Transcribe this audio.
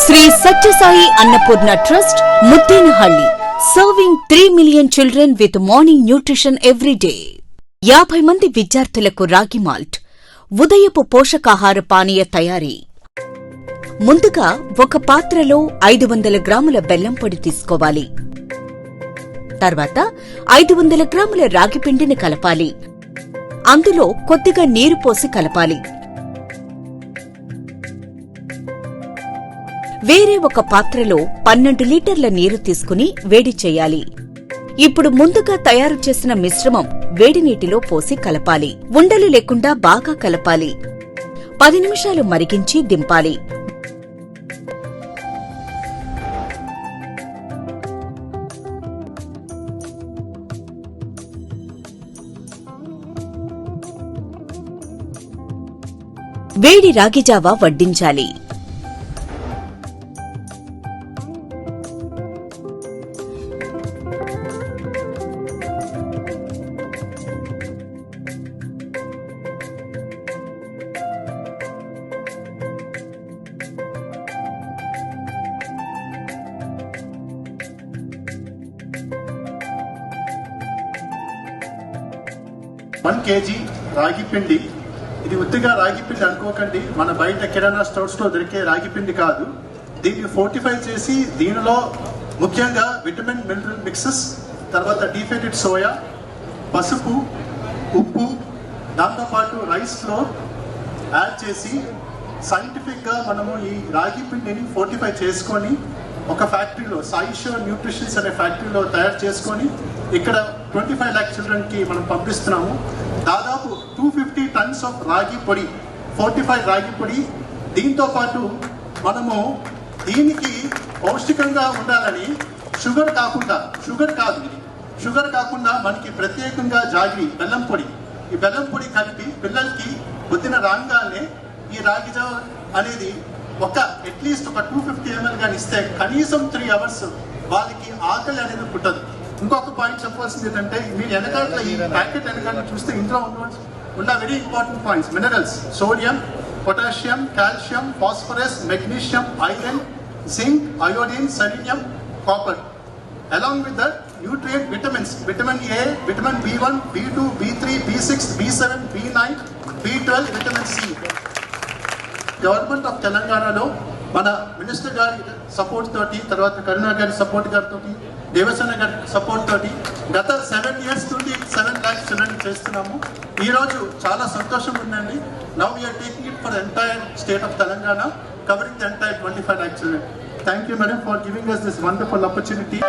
Shri Sathya Sai Annapurna trust Muddenahalli serving 3 million children with morning nutrition every day. 50 మంది విద్యార్థులకు రాగి మాల్ట్ ఉదయపు పోషకాహార పానీయ తయారీ. ముందుగా ఒక పాత్రలో 500 గ్రాముల బెల్లం పొడి తీసుకోవాలి. తర్వాత 500 గ్రాముల రాగి పిండిని కలపాలి. అందులో కొద్దిగా నీరు పోసి కలపాలి. వేరే ఒక పాత్రలో 12 లీటర్ల నీరు తీసుకుని వేడి చేయాలి. ఇప్పుడు ముందుగా తయారు చేసిన మిశ్రమం వేడి నీటిలో పోసి కలపాలి. ఉండలు లేకుండా బాగా కలపాలి. 10 నిమిషాలు మరిగించి దింపాలి. వేడి రాగిజావా వడ్డించాలి. వన్ కేజీ రాగి పిండి. ఇది ఉత్తిగా రాగి పిండి అనుకోకండి, మన బయట కిరాణా స్టోర్స్ లో దొరికే రాగి పిండి కాదు. దీన్ని ఫోర్టిఫై చేసి దీనిలో ముఖ్యంగా విటమిన్ మినరల్ మిక్సెస్, తర్వాత డీఫెటెడ్ సోయా, పసుపు, ఉప్పు, దాంతోపాటు రైస్ ఫ్లోర్ యాడ్ చేసి సైంటిఫిక్గా మనము ఈ రాగి పిండిని ఫోర్టిఫై చేసుకొని ఒక ఫ్యాక్టరీలో సాయిషో న్యూట్రిషన్స్ అనే ఫ్యాక్టరీలో తయారు చేసుకొని ఇక్కడ 25 lakh చిల్డ్రన్కి మనం పంపిస్తున్నాము. దాదాపు 250 tons ఆఫ్ రాగి పొడి, 45 రాగి పొడి. దీంతో పాటు మనము దీనికి పౌష్టికంగా ఉండాలని షుగర్ కాకుండా మనకి ప్రత్యేకంగా జాగిరి బెల్లం పొడి, ఈ బెల్లం పొడి కలిపి పిల్లలకి పొద్దున రాగానే ఈ రాగి జావ అనేది అట్లీస్ట్ ఒక 250 ml గాని ఇస్తే కనీసం 3 hours వాళ్ళకి ఆకలి అనేది పుట్టదు. ఇంకొక పాయింట్ చెప్పాల్సింది ఏంటంటే, మీరు వెనకాల ఈ ప్యాకెట్ వెనకాల చూస్తే ఇంట్లో ఉన్న very important points: minerals, sodium, potassium, calcium, phosphorus, magnesium, iron, zinc, iodine, selenium, copper. along with that nutrient vitamins, vitamin A, vitamin B1, B2, B3, B6, B7, B9, B12, vitamin C. Government of తెలంగాణలో మన minister గారి support తోటి, తర్వాత కరుణా గారి support గారితో, దేవసేన గారి support తోటి గత 7 years నుండి 7 lakhs చిల్డ్రన్ చేస్తున్నాము. ఈరోజు చాలా సంతోషం ఉందండి. Now we are taking it for entire state of Telangana, covering the entire 25 lakh children. Thank you, madam, for giving us this wonderful opportunity.